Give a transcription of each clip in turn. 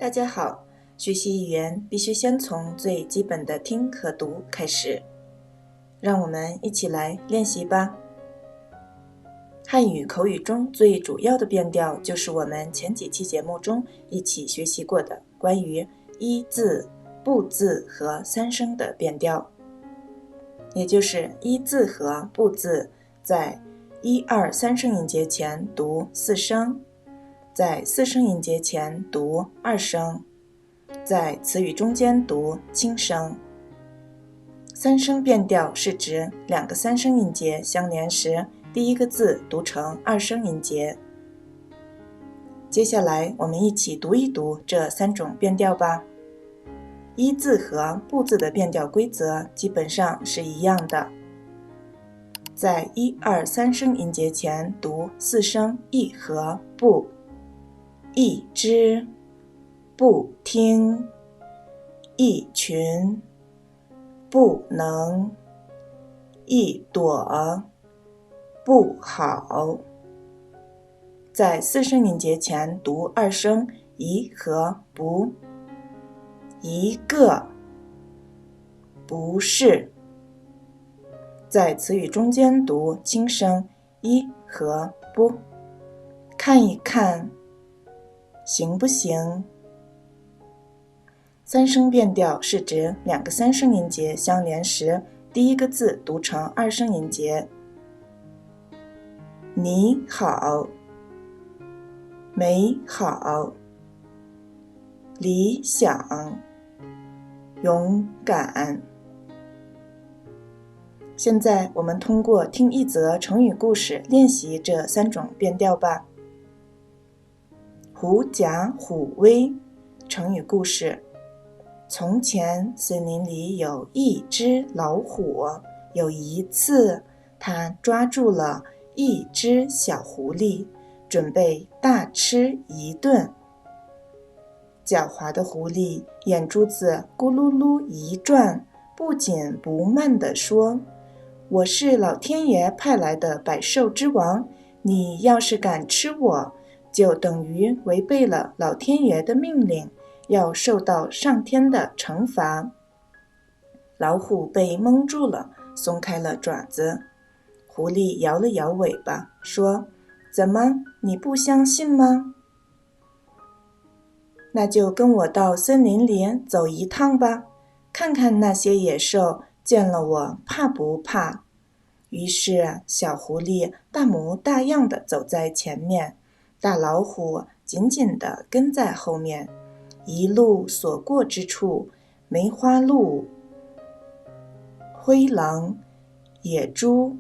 大家好，学习语言必须先从最基本的听和读开始，让我们一起来练习吧。汉语口语中最主要的变调就是我们前几期节目中一起学习过的关于一字、不字和三声的变调，也就是一字和不字在一二三声音节前读四声，在四声音节前读二声，在词语中间读轻声。三声变调是指两个三声音节相连时，第一个字读成二声音节。接下来我们一起读一读这三种变调吧。一字和不字的变调规则基本上是一样的，在一二三声音节前读四声一和不，一只，不听，一群，不能，一朵，不好。在四声音节前读二声一和不，一个，不是。在词语中间读轻声一和不，看一看，行不行？三声变调是指两个三声音节相连时，第一个字读成二声音节。你好，美好，理想，勇敢。现在我们通过听一则成语故事练习这三种变调吧。狐假虎威，成语故事。从前森林里有一只老虎，有一次它抓住了一只小狐狸，准备大吃一顿。狡猾的狐狸眼珠子咕噜噜一转，不紧不慢地说：我是老天爷派来的百兽之王，你要是敢吃我，就等于违背了老天爷的命令，要受到上天的惩罚。老虎被蒙住了，松开了爪子。狐狸摇了摇尾巴，说：怎么，你不相信吗？那就跟我到森林里走一趟吧，看看那些野兽见了我怕不怕。于是小狐狸大模大样地走在前面，大老虎紧紧地跟在后面。一路所过之处，梅花鹿、灰狼、野猪、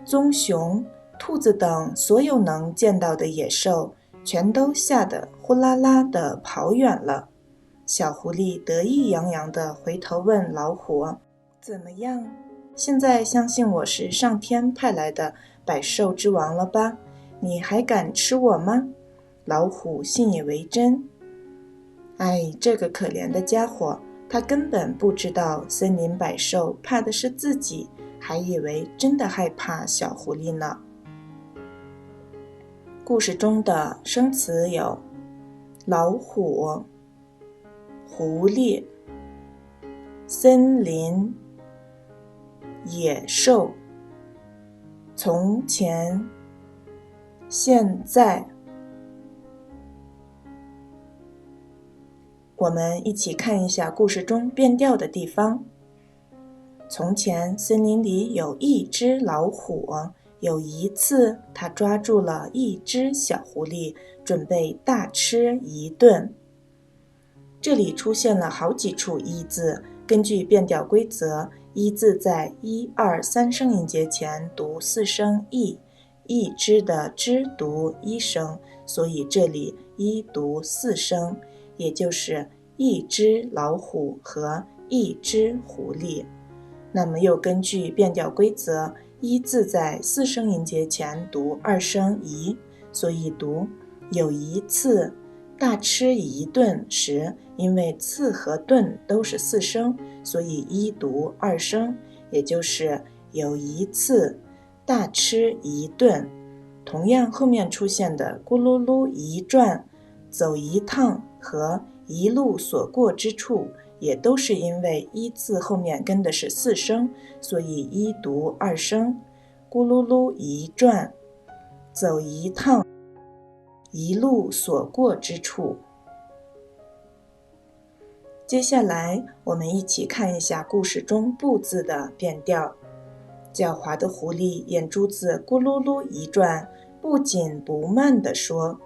棕熊、兔子等所有能见到的野兽，全都吓得呼啦啦地跑远了。小狐狸得意洋洋地回头问老虎：怎么样？现在相信我是上天派来的百兽之王了吧？你还敢吃我吗？老虎信以为真。哎，这个可怜的家伙，他根本不知道森林百兽怕的是自己，还以为真的害怕小狐狸呢。故事中的生词有老虎、狐狸、森林、野兽、从前、现在。我们一起看一下故事中变调的地方。从前森林里有一只老虎，有一次它抓住了一只小狐狸，准备大吃一顿。这里出现了好几处一字，根据变调规则，一字在一二三声音节前读四声一，一只的只读一声，所以这里一读四声，也就是一只老虎和一只狐狸。那么又根据变调规则，一字在四声音节前读二声一，所以读有一次大吃一顿时，因为次和顿都是四声，所以一读二声，也就是有一次大吃一顿。同样后面出现的咕噜噜一转、走一趟和一路所过之处，也都是因为一字后面跟的是四声，所以一读二声。咕噜噜一转，走一趟，一路所过之处。接下来我们一起看一下故事中不字的变调。狡猾的狐狸眼珠子咕噜噜一转，不紧不慢地说，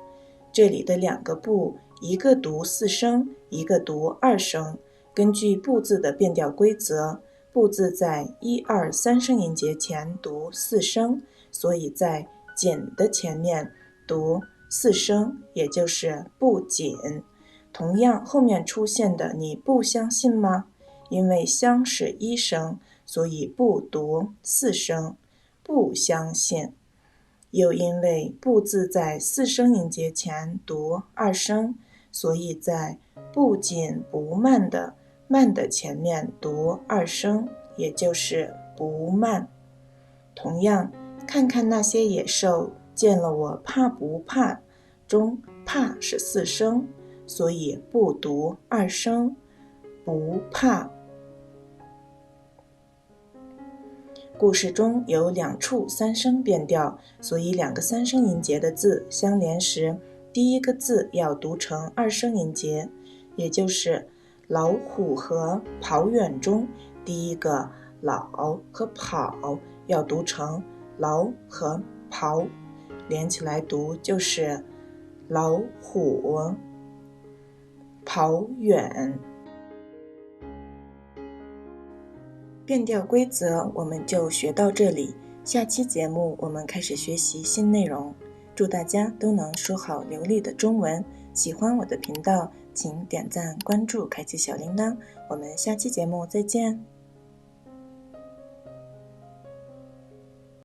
这里的两个不，一个读四声，一个读二声。根据不字的变调规则，不字在一二三声音节前读四声，所以在紧的前面读四声，也就是不紧。同样，后面出现的你不相信吗？因为相是一声，所以不读四声，不相信。又因为不字在四声音节前读二声，所以在不紧不慢的慢的前面读二声，也就是不慢。同样，看看那些野兽，见了我怕不怕？中怕是四声，所以不读二声，不怕。故事中有两处三声变调，所以两个三声音节的字相连时，第一个字要读成二声音节，也就是老虎和跑远中第一个老和跑要读成老和跑，连起来读就是老虎跑远。变调规则我们就学到这里，下期节目我们开始学习新内容。祝大家都能说好流利的中文。喜欢我的频道，请点赞、关注、开启小铃铛。我们下期节目再见。